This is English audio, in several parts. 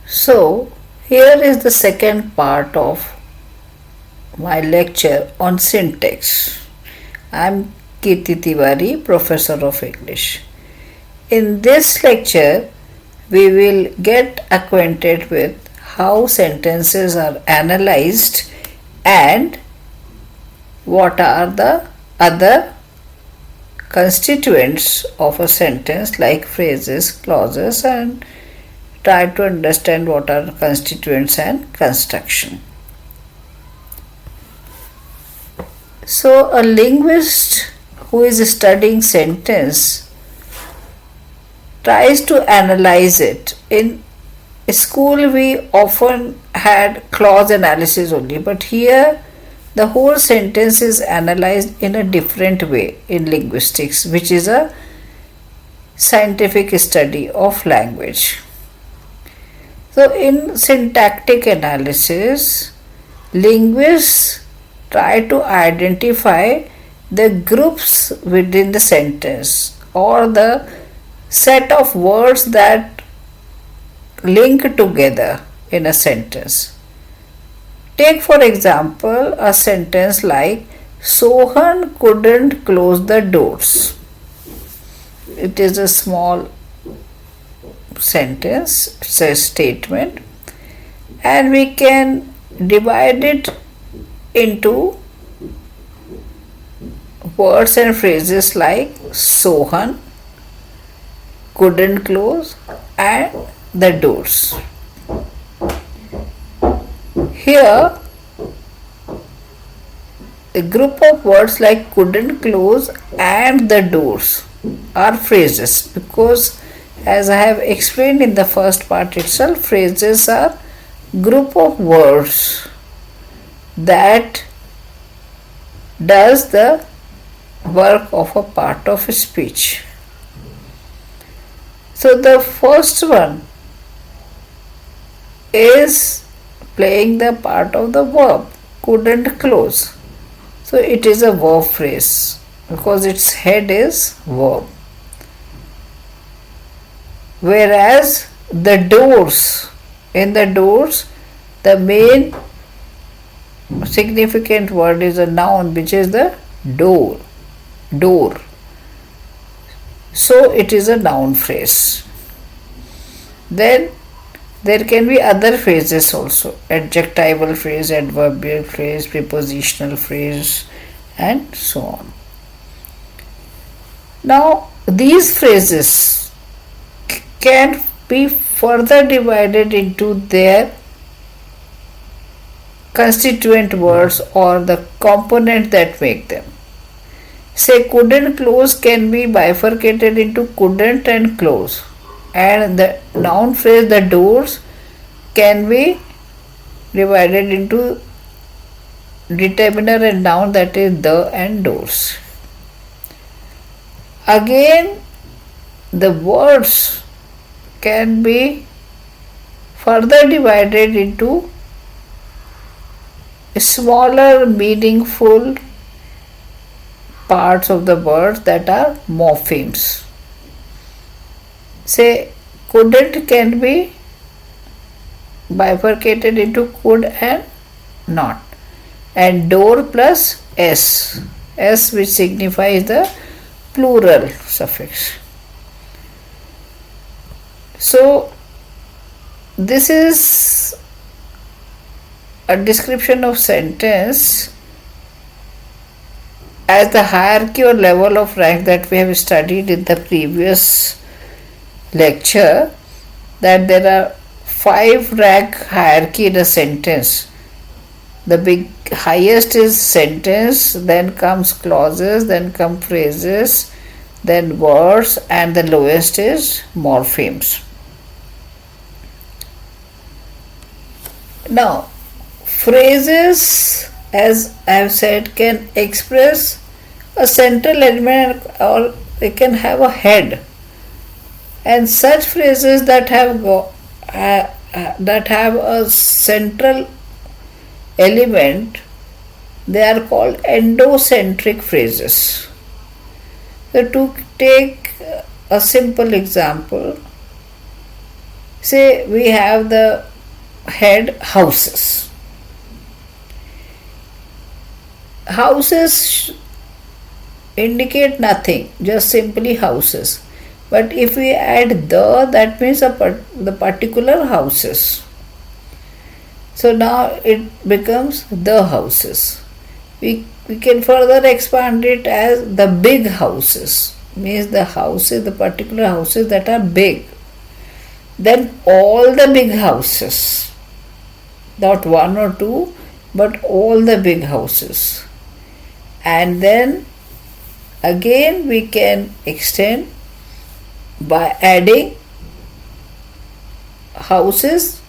So, here is the second part of my lecture on syntax. I am Kirti Tiwari, Professor of English. In this lecture, we will get acquainted with how sentences are analyzed and what are the other constituents of a sentence like phrases, clauses, and try to understand what are constituents and construction. So, a linguist who is studying sentence tries to analyze it. In school, we often had clause analysis only, but here the whole sentence is analyzed in a different way in linguistics, which is a scientific study of language. So, in syntactic analysis, linguists try to identify the groups within the sentence or the set of words that link together in a sentence. Take for example a sentence like Sohan couldn't close the doors. It is a small sentence, it's a statement, and we can divide it into words and phrases like Sohan, couldn't close, and the doors. Here, a group of words like couldn't close and the doors are phrases because, as I have explained in the first part itself, phrases are group of words that does the work of a part of a speech. So the first one is playing the part of the verb couldn't close. So it is a verb phrase because its head is verb. Whereas the doors, in the doors, the main significant word is a noun which is the door. So it is a noun phrase. Then there can be other phrases also, adjectival phrase, adverbial phrase, prepositional phrase, and so on. Now these phrases can be further divided into their constituent words or the component that make them. Say couldn't close can be bifurcated into couldn't and close, and the noun phrase the doors can be divided into determiner and noun, that is the and doors. Again, the words can be further divided into smaller meaningful parts of the words that are morphemes. Say couldn't can be bifurcated into could and not, and door plus s which signifies the plural suffix. So this is a description of sentence as the hierarchy or level of rank that we have studied in the previous lecture, that there are 5 rank hierarchy in a sentence. The highest is sentence, then comes clauses, then come phrases, then words, and the lowest is morphemes. Now, phrases, as I have said, can express a central element or they can have a head, and such phrases that have a central element, they are called endocentric phrases. So to take a simple example, Say we have the head houses. Houses indicate nothing, just simply houses. But if we add the, that means the particular houses. So now it becomes the houses. We can further expand it as the big houses, means the houses, the particular houses that are big. Then all the big houses, not one or two, but all the big houses. And then again we can extend by adding houses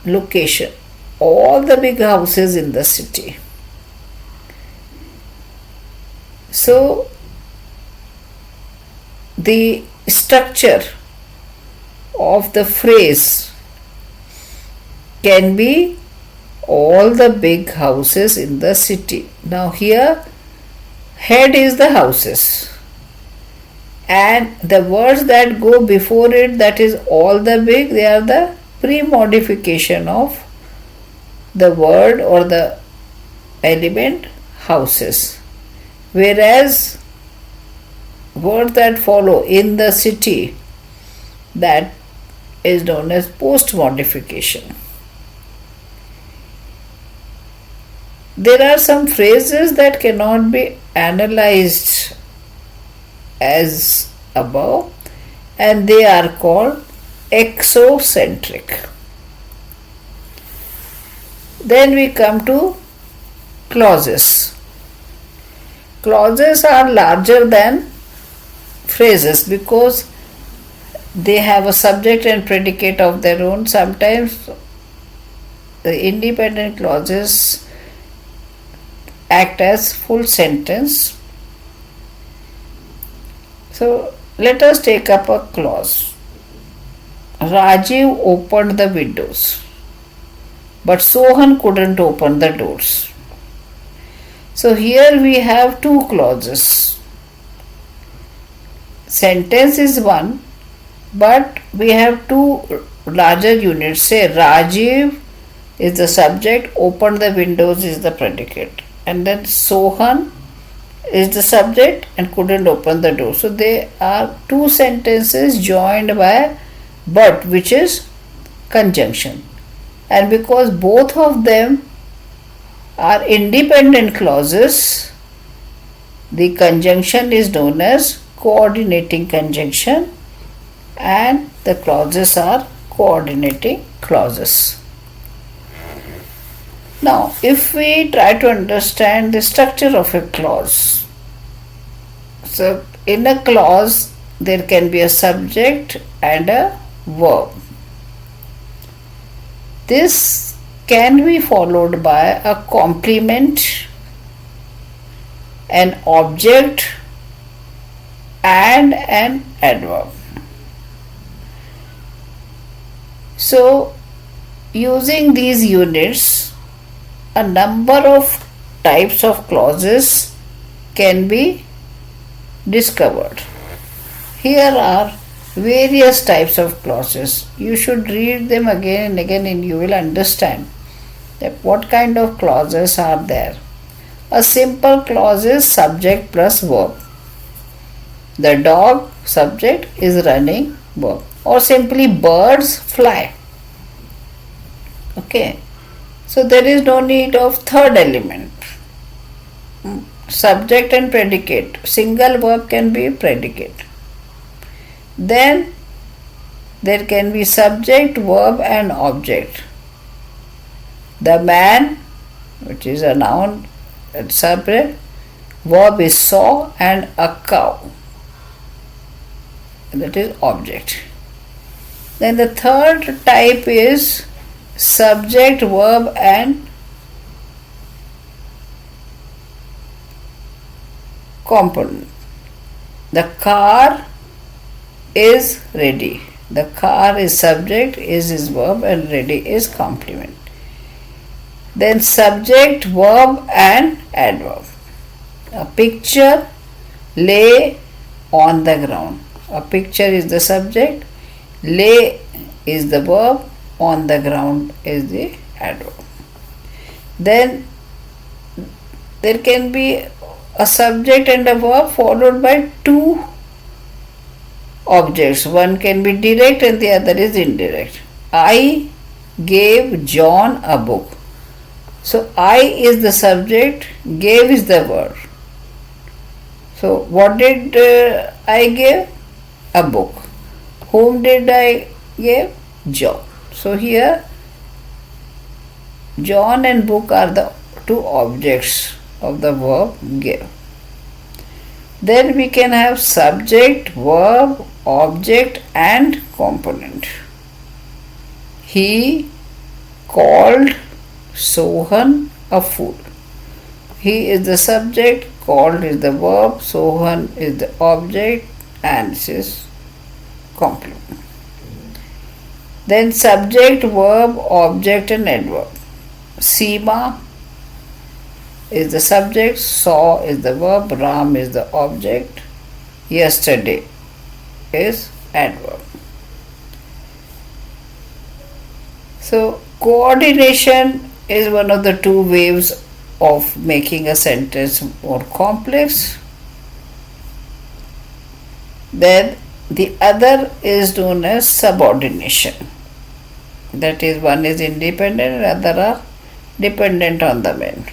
location, all the big houses in the city. So the structure of the phrase can be all the big houses in the city. Now here head is the houses, and the words that go before it, that is all the big, they are the pre-modification of the word or the element houses. Whereas words that follow in the city, that is known as post-modification. There are some phrases that cannot be analyzed as above, and they are called exocentric. Then we come to clauses. Clauses are larger than phrases because they have a subject and predicate of their own. Sometimes the independent clauses act as full sentence. So let us take up a clause. Rajiv opened the windows, but Sohan couldn't open the doors. So here we have two clauses. Sentence is one, but we have two larger units. Say Rajiv is the subject, opened the windows is the predicate, and then Sohan is the subject and couldn't open the door. So they are two sentences joined by but, which is conjunction. And because both of them are independent clauses, the conjunction is known as coordinating conjunction, and the clauses are coordinating clauses. Now, if we try to understand the structure of a clause, so in a clause there can be a subject and a verb. This can be followed by a complement, an object, and an adverb. So, using these units, a number of types of clauses can be discovered. Here are various types of clauses. You should read them again and again and you will understand that what kind of clauses are there. A simple clause is subject plus verb. The dog, subject, is running, verb. Or simply birds fly. Okay. So there is no need of third element. Subject and predicate. Single verb can be predicate. Then there can be subject, verb and object. The man, which is a noun and subject, verb is saw, and a cow, that is object. Then the third type is subject, verb and component. The car is ready. The car is subject, is verb, and ready is complement. Then subject, verb and adverb. A picture lay on the ground. A picture is the subject, lay is the verb, on the ground is the adverb. Then there can be a subject and a verb followed by two objects. One can be direct and the other is indirect. I gave John a book. So I is the subject, gave is the verb. So what did I give? A book. Whom did I give? John. So here John and book are the two objects of the verb give. Then we can have subject, verb, object and component. He called Sohan a fool. He is the subject, called is the verb, Sohan is the object and this is complement. Then subject, verb, object and adverb. Seema is the subject, saw is the verb, Ram is the object, yesterday is adverb. So coordination is one of the two ways of making a sentence more complex. Then the other is known as subordination. That is, one is independent and other are dependent on the main.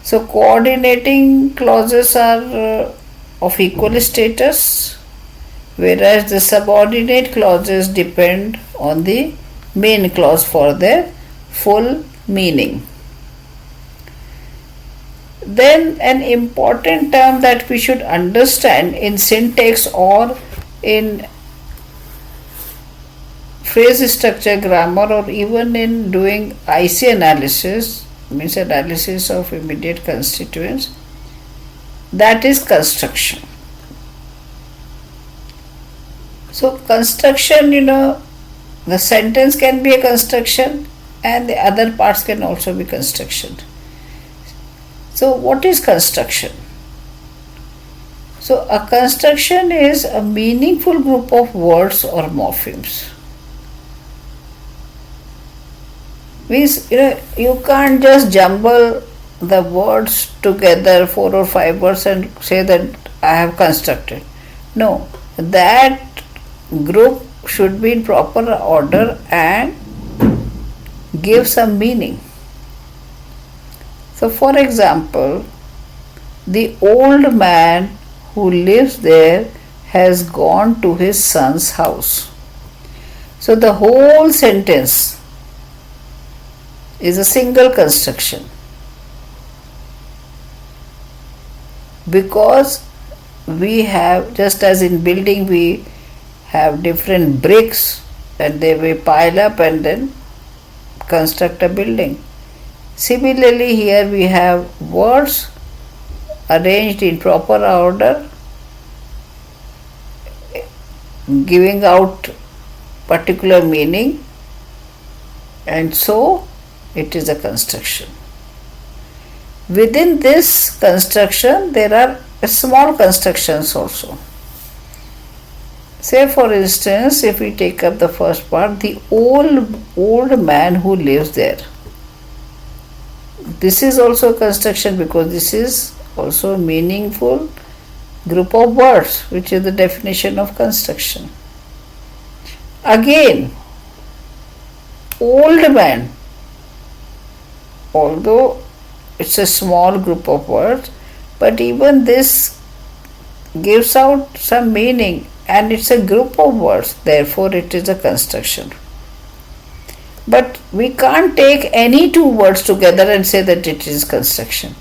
So coordinating clauses are of equal status, whereas the subordinate clauses depend on the main clause for their full meaning. Then an important term that we should understand in syntax or in phrase structure grammar or even in doing IC analysis, means analysis of immediate constituents, that is construction. So construction, the sentence can be a construction and the other parts can also be construction. So what is construction? So a construction is a meaningful group of words or morphemes. Means you can't just jumble the words together, 4 or 5 words, and say that I have constructed. No, that group should be in proper order and give some meaning. So for example, the old man who lives there has gone to his son's house. So the whole sentence is a single construction, because we have, just as in building we have different bricks and they will pile up and then construct a building. Similarly here we have words arranged in proper order, giving out particular meaning, and so it is a construction. Within this construction there are small constructions also. Say for instance, if we take up the first part, the old man who lives there. This is also a construction because this is also a meaningful group of words, which is the definition of construction. Again, old man, although it's a small group of words, but even this gives out some meaning and it's a group of words, therefore it is a construction. But we can't take any two words together and say that it is construction.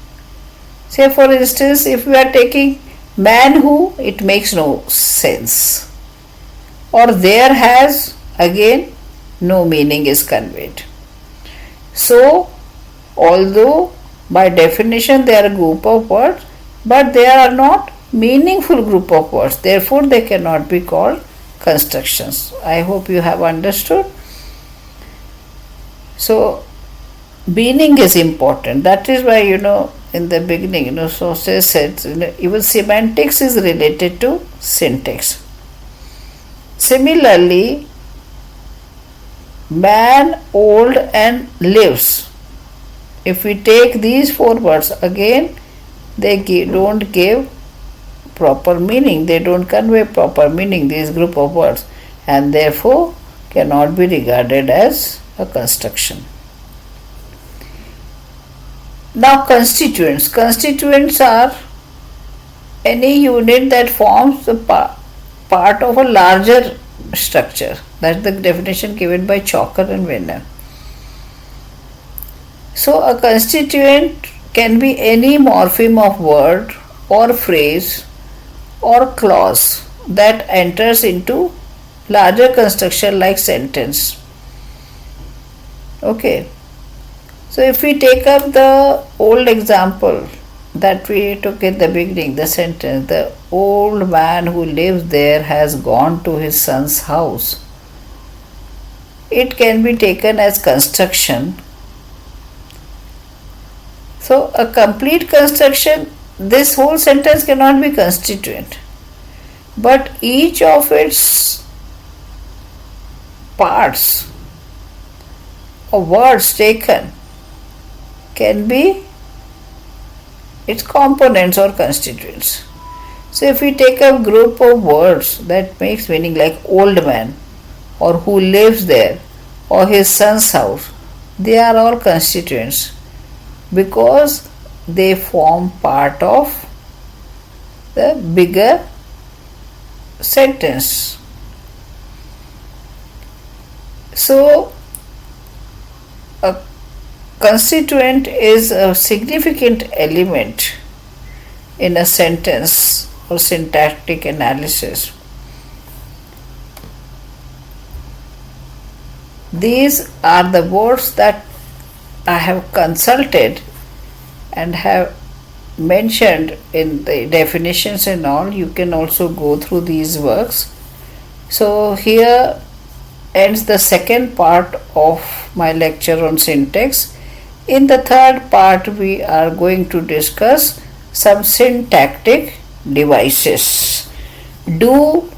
Say for instance, if we are taking man who, it makes no sense. Or there has, again no meaning is conveyed. So although by definition they are a group of words, but they are not meaningful group of words, therefore they cannot be called constructions. I hope you have understood. So meaning is important. That is why in the beginning Saussure said even semantics is related to syntax. Similarly, man, old and lives. If we take these four words again, they don't give proper meaning, they don't convey proper meaning, these group of words, and therefore cannot be regarded as a construction. Now constituents. Constituents are any unit that forms the part of a larger structure. That's the definition given by Chalker and Venner. So a constituent can be any morpheme of word or phrase or clause that enters into larger construction like sentence. Okay. So if we take up the old example that we took in the beginning, the sentence, the old man who lives there has gone to his son's house. It can be taken as construction. So a complete construction, this whole sentence cannot be constituent, but each of its parts or words taken can be its components or constituents. So if we take a group of words that makes meaning like old man or who lives there or his son's house, they are all constituents because they form part of the bigger sentence. So a constituent is a significant element in a sentence or syntactic analysis. These are the words that I have consulted and have mentioned in the definitions and all. You can also go through these works. So here ends the second part of my lecture on syntax. In the third part, we are going to discuss some syntactic devices. Do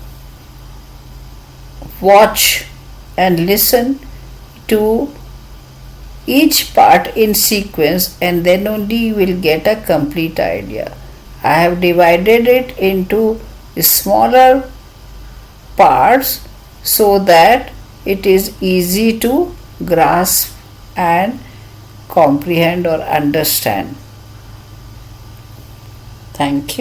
watch and listen to each part in sequence, and then only you will get a complete idea. I have divided it into smaller parts so that it is easy to grasp and comprehend or understand. Thank you.